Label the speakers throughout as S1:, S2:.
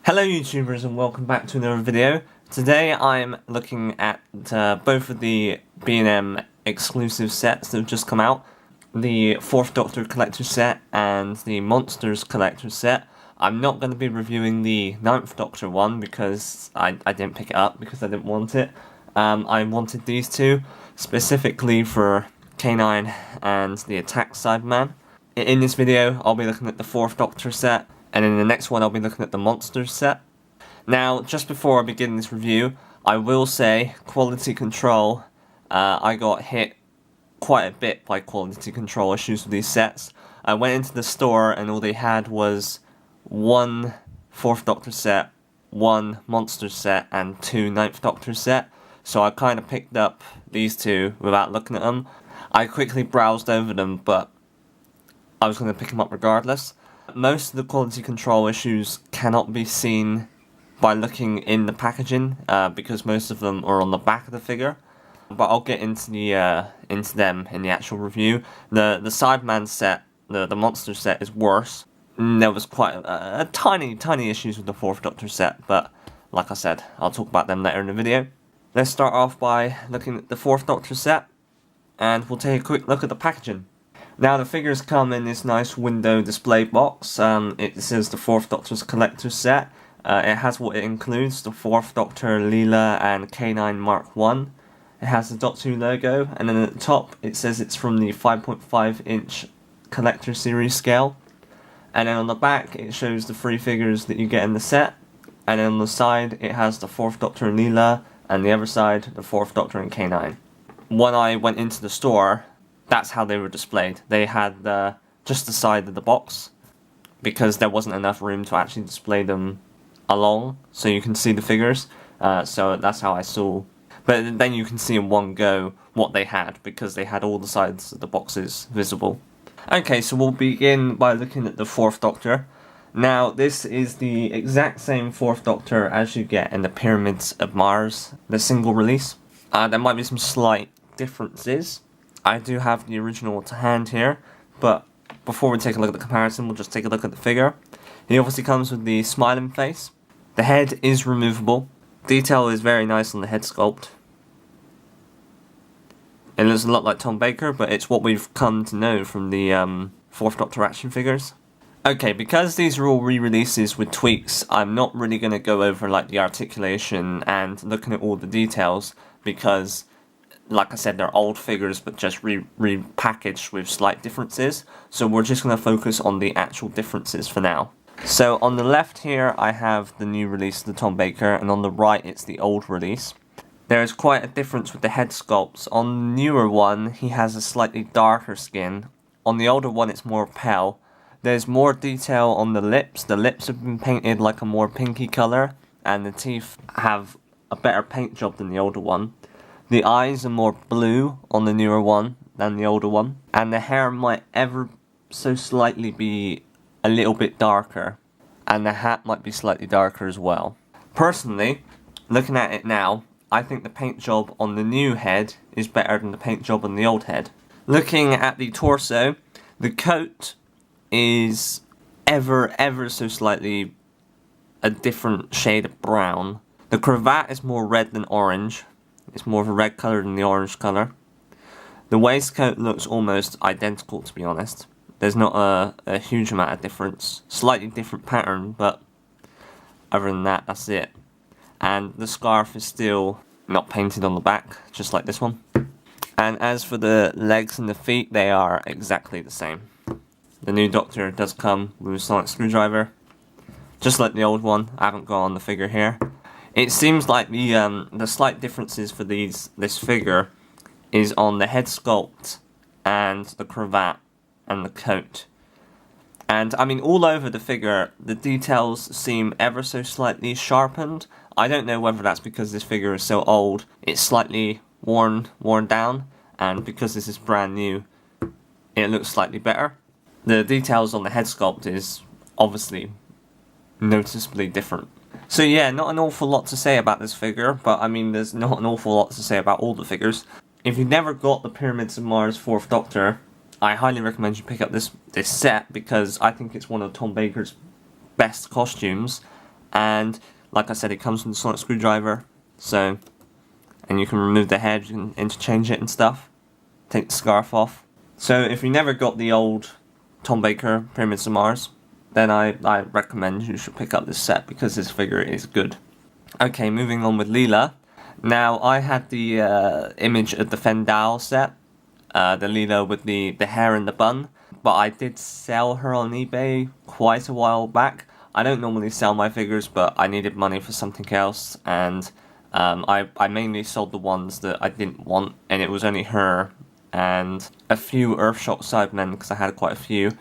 S1: Hello YouTubers and welcome back to another video. Today I'm looking at both of the B&M exclusive sets that have just come out. The 4th Doctor Collector set and the Monsters Collector set. I'm not going to be reviewing the 9th Doctor one because I didn't pick it up because I didn't want it. I wanted these two specifically for Canine and the Attack Cyberman. In this video I'll be looking at the 4th Doctor set. And in the next one I'll be looking at the Monsters set. Now, just before I begin this review, I will say, quality control, I got hit quite a bit by quality control issues with these sets. I went into the store and all they had was one 4th Doctor set, one Monsters set, and two 9th Doctor set. So I kind of picked up these two without looking at them. I quickly browsed over them, but I was going to pick them up regardless. Most of the quality control issues cannot be seen by looking in the packaging, because most of them are on the back of the figure. But I'll get into them in the actual review. The Cyberman set, the Monster set, is worse. There was quite a tiny issues with the 4th Doctor set, but like I said, I'll talk about them later in the video. Let's start off by looking at the 4th Doctor set, and we'll take a quick look at the packaging. Now the figures come in this nice window display box. It says the 4th Doctor's Collector set. It has what it includes, the 4th Doctor, Lila and Canine Mark 1. It has the Doctor Who logo, and then at the top it says it's from the 5.5 inch Collector Series scale. And then on the back it shows the 3 figures that you get in the set. And then on the side it has the 4th Doctor and Lila, and the other side the 4th Doctor and Canine. When I went into the store, that's how they were displayed. They had just the side of the box because there wasn't enough room to actually display them along so you can see the figures. So that's how I saw. But then you can see in one go what they had because they had all the sides of the boxes visible. Okay, so we'll begin by looking at the 4th Doctor. Now this is the exact same 4th Doctor as you get in the Pyramids of Mars, the single release. There might be some slight differences. I do have the original to hand here, but before we take a look at the comparison, we'll just take a look at the figure. He obviously comes with the smiling face. The head is removable. Detail is very nice on the head sculpt. It looks a lot like Tom Baker, but it's what we've come to know from the 4th Doctor action figures. Okay, because these are all re-releases with tweaks, I'm not really going to go over like the articulation and looking at all the details, because like I said, they're old figures but just repackaged with slight differences. So we're just going to focus on the actual differences for now. So on the left here I have the new release of the Tom Baker, and on the right it's the old release. There is quite a difference with the head sculpts. On the newer one he has a slightly darker skin. On the older one it's more pale. There's more detail on the lips. The lips have been painted like a more pinky colour, and the teeth have a better paint job than the older one. The eyes are more blue on the newer one than the older one, and the hair might ever so slightly be a little bit darker, and the hat might be slightly darker as well. Personally, looking at it now, I think the paint job on the new head is better than the paint job on the old head. Looking at the torso, the coat is ever so slightly a different shade of brown. The cravat is more red than orange. It's more of a red colour than the orange colour. The waistcoat looks almost identical, to be honest. There's not a huge amount of difference. Slightly different pattern, but other than that, that's it. And the scarf is still not painted on the back, just like this one. And as for the legs and the feet, they are exactly the same. The new Doctor does come with a sonic screwdriver, just like the old one. I haven't got on the figure here. It seems like the slight differences for this figure is on the head sculpt and the cravat and the coat. And I mean, all over the figure, the details seem ever so slightly sharpened. I don't know whether that's because this figure is so old, it's slightly worn down, and because this is brand new, it looks slightly better. The details on the head sculpt is obviously noticeably different. So yeah, not an awful lot to say about this figure, but I mean there's not an awful lot to say about all the figures. If you've never got the Pyramids of Mars 4th Doctor, I highly recommend you pick up this set because I think it's one of Tom Baker's best costumes, and like I said, it comes with a sonic screwdriver, so, and you can remove the head, you can interchange it and stuff, take the scarf off. So if you never got the old Tom Baker Pyramids of Mars, then I recommend you should pick up this set because this figure is good. Okay, moving on with Lila. Now, I had the image of the Fendal set, the Lila with the hair and the bun, but I did sell her on eBay quite a while back. I don't normally sell my figures, but I needed money for something else, and I mainly sold the ones that I didn't want, and it was only her and a few Earthshock Cybermen, because I had quite a few,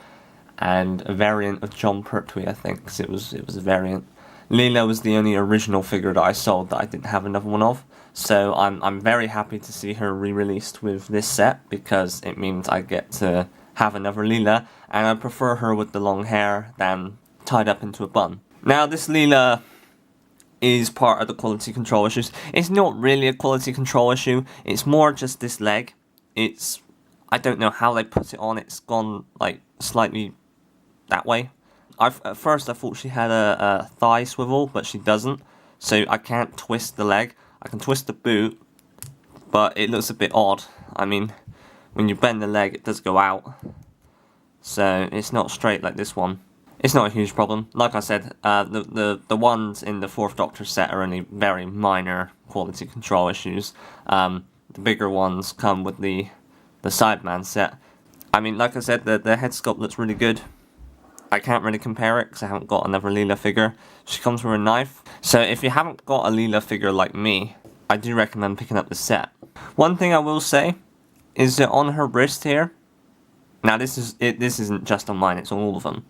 S1: and a variant of John Pertwee, I think, because it was a variant. Lila was the only original figure that I sold that I didn't have another one of, so I'm very happy to see her re-released with this set, because it means I get to have another Lila, and I prefer her with the long hair than tied up into a bun. Now, this Lila is part of the quality control issues. It's not really a quality control issue, it's more just this leg. I don't know how they put it on, it's gone like slightly that way. At first I thought she had a thigh swivel, but she doesn't, so I can't twist the leg. I can twist the boot, but it looks a bit odd. I mean, when you bend the leg it does go out, so it's not straight like this one. It's not a huge problem. Like I said, the ones in the 4th Doctor set are only very minor quality control issues. The bigger ones come with the Sideman set. I mean, like I said, the head sculpt looks really good. I can't really compare it because I haven't got another Lila figure. She comes with a knife. So if you haven't got a Lila figure like me, I do recommend picking up the set. One thing I will say is that on her wrist here, now this isn't just on mine, it's on all of them.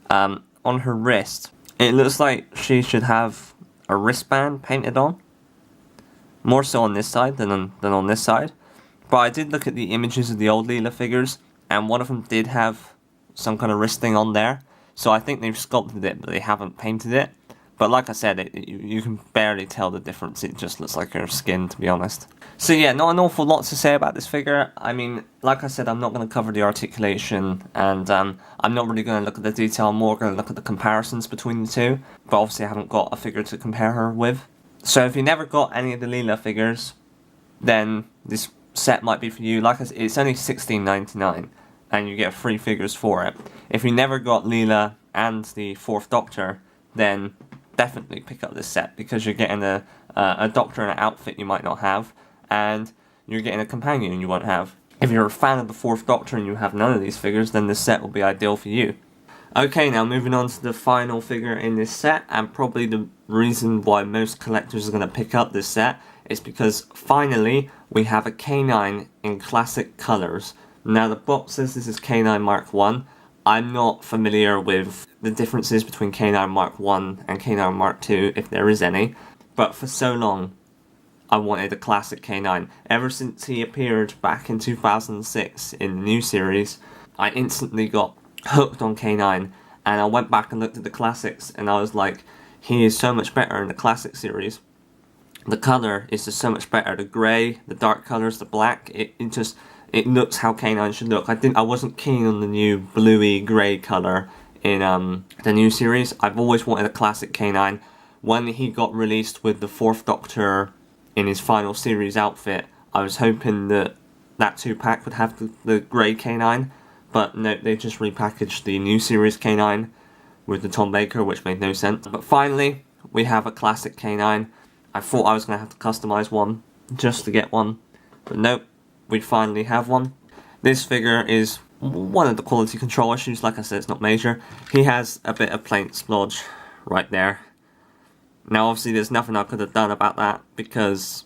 S1: On her wrist, it looks like she should have a wristband painted on. More so on this side than on this side. But I did look at the images of the old Lila figures, and one of them did have some kind of wrist thing on there. So I think they've sculpted it, but they haven't painted it. But like I said, you can barely tell the difference. It just looks like her skin, to be honest. So yeah, not an awful lot to say about this figure. I mean, like I said, I'm not going to cover the articulation, and I'm not really going to look at the detail. I'm more going to look at the comparisons between the two. But obviously I haven't got a figure to compare her with. So if you never got any of the Lila figures, then this set might be for you. Like I said, it's only $16.99, and you get 3 figures for it. If you never got Lila and the 4th Doctor, then definitely pick up this set, because you're getting a Doctor in an outfit you might not have, and you're getting a companion you won't have. If you're a fan of the 4th Doctor and you have none of these figures, then this set will be ideal for you. Okay, now moving on to the final figure in this set, and probably the reason why most collectors are going to pick up this set is because finally we have a Canine in classic colours. Now the box says this is Canine Mark 1. I'm not familiar with the differences between Canine Mark 1 and Canine Mark 2, if there is any, but for so long I wanted a classic Canine. Ever since he appeared back in 2006 in the new series, I instantly got hooked on Canine, and I went back and looked at the classics, and I was like, he is so much better in the classic series. The colour is just so much better. The grey, the dark colours, the black, it looks how Canine should look. I wasn't keen on the new bluey grey colour in the new series. I've always wanted a classic Canine. When he got released with the 4th Doctor in his final series outfit, I was hoping that 2-pack would have the grey Canine, but no, they just repackaged the new series Canine with the Tom Baker, which made no sense. But finally, we have a classic Canine. I thought I was going to have to customise one just to get one, but nope, we finally have one. This figure is one of the quality control issues. Like I said, it's not major. He has a bit of paint splodge right there. Now obviously there's nothing I could have done about that, because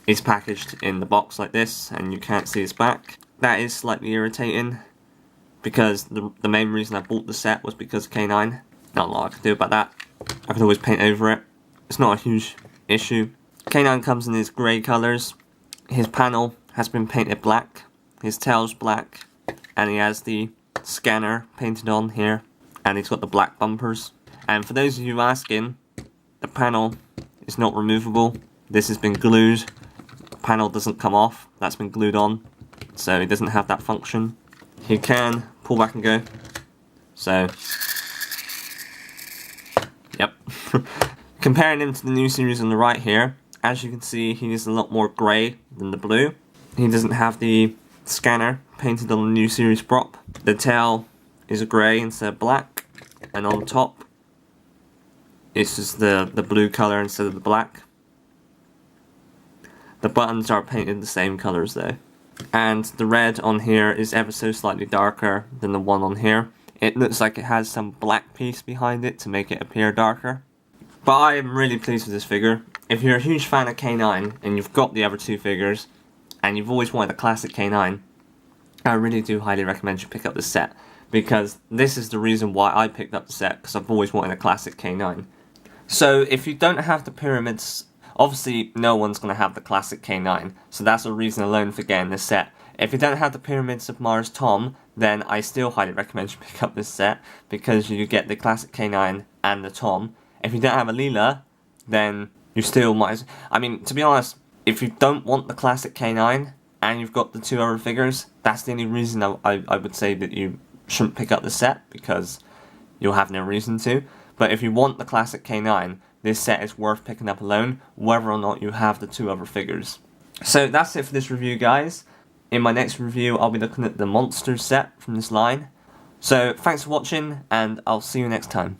S1: he's packaged in the box like this and you can't see his back. That is slightly irritating, because the main reason I bought the set was because of Canine. Not a lot I can do about that. I can always paint over it. It's not a huge issue. Canine comes in his grey colours. His panel has been painted black. His tail's black. And he has the scanner painted on here. And he's got the black bumpers. And for those of you asking, the panel is not removable. This has been glued. The panel doesn't come off. That's been glued on. So it doesn't have that function. You can pull back and go. So, yep. Comparing him to the new series on the right here, as you can see, he is a lot more grey than the blue. He doesn't have the scanner painted on the new series prop. The tail is a grey instead of black, and on top it's just the blue colour instead of the black. The buttons are painted the same colours though. And the red on here is ever so slightly darker than the one on here. It looks like it has some black piece behind it to make it appear darker. But I am really pleased with this figure. If you're a huge fan of Canine and you've got the other two figures and you've always wanted a classic Canine, I really do highly recommend you pick up this set, because this is the reason why I picked up the set, because I've always wanted a classic Canine. So if you don't have the pyramids, obviously no one's going to have the classic Canine, so that's a reason alone for getting this set. If you don't have the Pyramids of Mars Tom, then I still highly recommend you pick up this set, because you get the classic Canine and the Tom. If you don't have a Lila, then you still might. I mean, to be honest, if you don't want the classic Canine and you've got the two other figures, that's the only reason I would say that you shouldn't pick up the set, because you'll have no reason to. But if you want the classic Canine, this set is worth picking up alone, whether or not you have the two other figures. So that's it for this review, guys. In my next review, I'll be looking at the Monsters set from this line. So thanks for watching, and I'll see you next time.